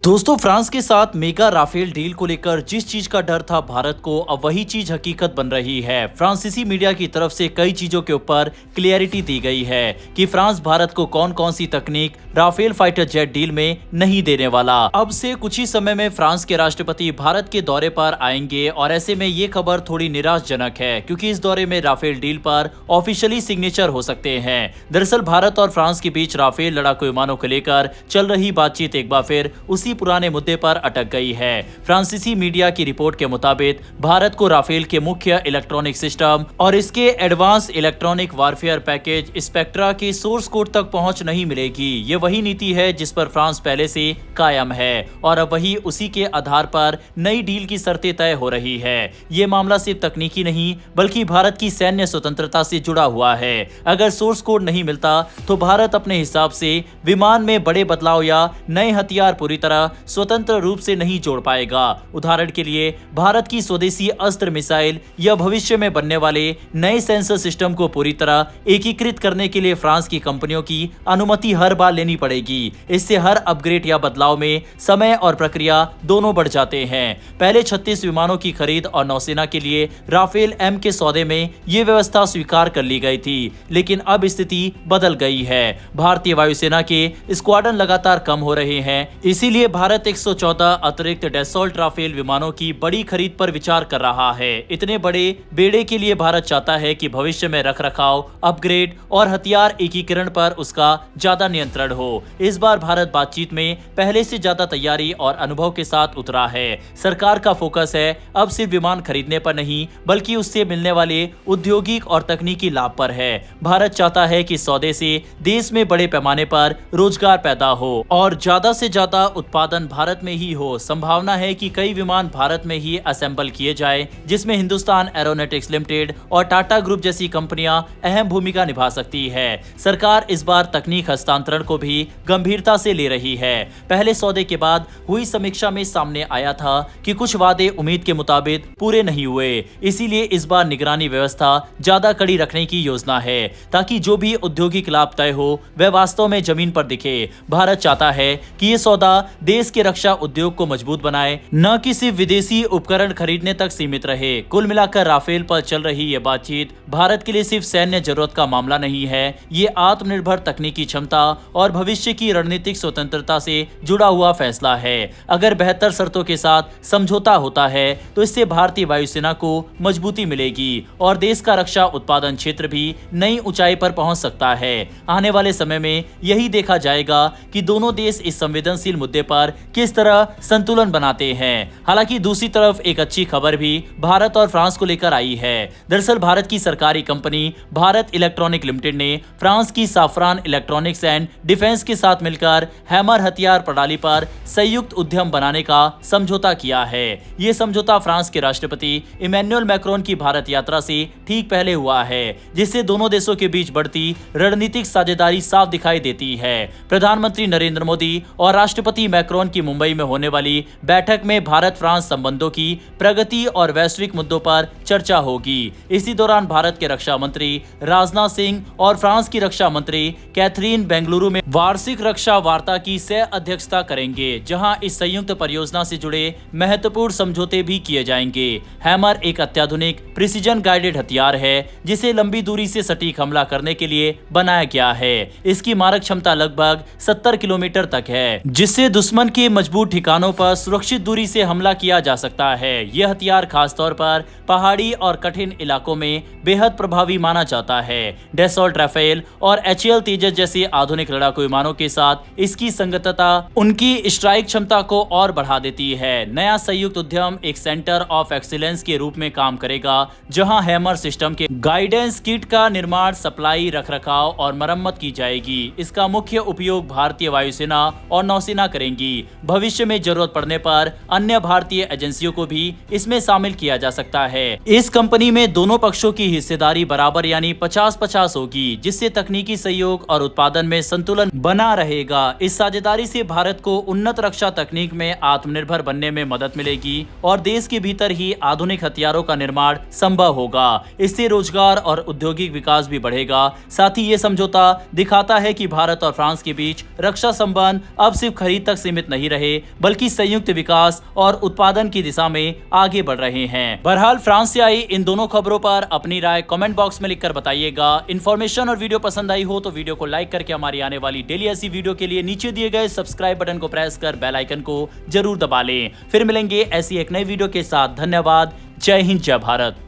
दोस्तों, फ्रांस के साथ मेगा राफेल डील को लेकर जिस चीज का डर था भारत को, अब वही चीज हकीकत बन रही है। फ्रांसीसी मीडिया की तरफ से कई चीजों के ऊपर क्लियरिटी दी गई है कि फ्रांस भारत को कौन कौन सी तकनीक राफेल फाइटर जेट डील में नहीं देने वाला। अब से कुछ ही समय में फ्रांस के राष्ट्रपति भारत के दौरे पर आएंगे और ऐसे में ये खबर थोड़ी निराशजनक है, क्योंकि इस दौरे में राफेल डील पर ऑफिशियली सिग्नेचर हो सकते हैं। दरअसल भारत और फ्रांस के बीच राफेल लड़ाकू विमानों को लेकर चल रही बातचीत एक बार फिर उसी पुराने मुद्दे पर अटक गई है। फ्रांसीसी मीडिया की रिपोर्ट के मुताबिक भारत को राफेल के मुख्य इलेक्ट्रॉनिक सिस्टम और इसके advance electronic warfare package spectra के सोर्स कोड तक पहुंच नहीं मिलेगी। ये वही नीति है जिस पर फ्रांस पहले से कायम है और अब वही उसी के आधार पर नई डील की शर्तें तय हो रही है। ये मामला सिर्फ तकनीकी नहीं बल्कि भारत की सैन्य स्वतंत्रता से जुड़ा हुआ है। अगर सोर्स कोड नहीं मिलता तो भारत अपने हिसाब से विमान में बड़े बदलाव या नए हथियार पूरी तरह स्वतंत्र रूप से नहीं जोड़ पाएगा। उदाहरण के लिए भारत की स्वदेशी अस्त्र मिसाइल या भविष्य में बनने वाले नए सेंसर सिस्टम को पूरी तरह एकीकृत करने के लिए फ्रांस की कंपनियों की अनुमति हर बार लेनी पड़ेगी। इससे हर अपग्रेड या बदलाव में समय और प्रक्रिया दोनों बढ़ जाते हैं। पहले 36 विमानों की खरीद और नौसेना के लिए राफेल एम के सौदे में ये व्यवस्था स्वीकार कर ली गई थी, लेकिन अब स्थिति बदल गई है। भारतीय वायुसेना के स्क्वाड्रन लगातार कम हो रहे हैं, इसीलिए भारत 114 अतिरिक्त डैसॉल्ट राफेल विमानों की बड़ी खरीद पर विचार कर रहा है। इतने बड़े बेड़े के लिए भारत चाहता है कि भविष्य में रखरखाव, अपग्रेड और हथियार एकीकरण पर उसका ज्यादा नियंत्रण हो। इस बार भारत बातचीत में पहले से ज्यादा तैयारी और अनुभव के साथ उतरा है। सरकार का फोकस है अब सिर्फ विमान खरीदने पर नहीं बल्कि उससे मिलने वाले औद्योगिक और तकनीकी लाभ पर है। भारत चाहता है कि सौदे से देश में बड़े पैमाने पर रोजगार पैदा हो और ज्यादा से ज्यादा उत्पादन भारत में ही हो। संभावना है कि कई विमान भारत में ही असेंबल किए जाए, जिसमें हिंदुस्तान एरोनॉटिक्स लिमिटेड और टाटा ग्रुप जैसी कंपनियां अहम भूमिका निभा सकती है। सरकार इस बार तकनीक हस्तांतरण को भी गंभीरता से ले रही है। पहले सौदे के बाद हुई समीक्षा में सामने आया था कि कुछ वादे उम्मीद के मुताबिक पूरे नहीं हुए, इसीलिए इस बार निगरानी व्यवस्था ज्यादा कड़ी रखने की योजना है ताकि जो भी औद्योगिक लाभ तय हो वह वास्तव में जमीन पर दिखे। भारत चाहता है कि ये सौदा देश के रक्षा उद्योग को मजबूत बनाए, न कि सिर्फ विदेशी उपकरण खरीदने तक सीमित रहे। कुल मिलाकर राफेल पर चल रही ये बातचीत भारत के लिए सिर्फ सैन्य जरूरत का मामला नहीं है, ये आत्मनिर्भर तकनीकी क्षमता और भविष्य की रणनीतिक स्वतंत्रता से जुड़ा हुआ फैसला है। अगर बेहतर शर्तों के साथ समझौता होता है तो इससे भारतीय वायुसेना को मजबूती मिलेगी और देश का रक्षा उत्पादन क्षेत्र भी नई ऊंचाई पर पहुंच सकता है। आने वाले समय में यही देखा जाएगा कि दोनों देश इस संवेदनशील मुद्दे पर किस तरह संतुलन बनाते हैं। हालांकि दूसरी तरफ एक अच्छी खबर भी भारत और फ्रांस को लेकर आई है। दरअसल भारत की सरकारी कंपनी भारत इलेक्ट्रॉनिक लिमिटेड ने फ्रांस की साफरान इलेक्ट्रॉनिक्स एंड डिफेंस के साथ मिलकर हैमर हथियार प्रणाली पर संयुक्त उद्यम बनाने का समझौता किया है। ये समझौता फ्रांस के राष्ट्रपति इमैनुअल मैक्रोन की भारत यात्रा से ठीक पहले हुआ है, जिससे दोनों देशों के बीच बढ़ती रणनीतिक साझेदारी साफ दिखाई देती है। प्रधानमंत्री नरेंद्र मोदी और राष्ट्रपति मैक्रोन की मुंबई में होने वाली बैठक में भारत फ्रांस संबंधों की प्रगति और वैश्विक मुद्दों पर चर्चा होगी। इसी दौरान भारत के रक्षा मंत्री राजनाथ सिंह और फ्रांस की रक्षा मंत्री कैथरीन बेंगलुरु में वार्षिक रक्षा वार्ता की सह अध्यक्षता करेंगे, जहां इस संयुक्त परियोजना से जुड़े महत्वपूर्ण समझौते भी किए जाएंगे। हैमर एक अत्याधुनिक प्रिसीजन गाइडेड हथियार है जिसे लंबी दूरी से सटीक हमला करने के लिए बनाया गया है। इसकी मारक क्षमता लगभग 70 किलोमीटर तक है, जिससे दुश्मन के मजबूत ठिकानों पर सुरक्षित दूरी से हमला किया जा सकता है। यह हथियार खासतौर पर पहाड़ी और कठिन इलाकों में बेहद प्रभावी माना जाता है। डैसॉल्ट राफेल और HAL तेजस जैसे आधुनिक लड़ाकू विमानों के साथ इसकी संगतता उनकी स्ट्राइक क्षमता को और बढ़ा देती है। नया संयुक्त उद्यम एक सेंटर ऑफ एक्सीलेंस के रूप में काम करेगा, जहां हैमर सिस्टम के गाइडेंस किट का निर्माण, सप्लाई, रखरखाव और मरम्मत की जाएगी। इसका मुख्य उपयोग भारतीय वायुसेना और नौसेना करेंगी। भविष्य में जरूरत पड़ने पर अन्य भारतीय एजेंसियों को भी इसमें शामिल किया जा सकता है। इस कंपनी में दोनों पक्षों की हिस्सेदारी बराबर यानी 50-50 होगी, जिससे तकनीकी सहयोग और उत्पादन में संतुलन बना रहेगा। इस साझेदारी से भारत को उन्नत रक्षा तकनीक में आत्मनिर्भर बनने में मदद मिलेगी और देश के भीतर ही आधुनिक हथियारों का निर्माण संभव होगा। इससे रोजगार और औद्योगिक विकास भी बढ़ेगा। साथ ही ये समझौता दिखाता है कि भारत और फ्रांस के बीच रक्षा संबंध अब सिर्फ खरीद तक सीमित सीमित नहीं रहे बल्कि संयुक्त विकास और उत्पादन की दिशा में आगे बढ़ रहे हैं। बहरहाल फ्रांस से आई इन दोनों खबरों पर अपनी राय कमेंट बॉक्स में लिखकर बताइएगा। इन्फॉर्मेशन और वीडियो पसंद आई हो तो वीडियो को लाइक करके हमारी आने वाली डेली ऐसी वीडियो के लिए नीचे दिए गए सब्सक्राइब बटन को प्रेस कर बेल आइकन को जरूर दबा लें। फिर मिलेंगे ऐसी एक नई वीडियो के साथ। धन्यवाद। जय हिंद, जय भारत।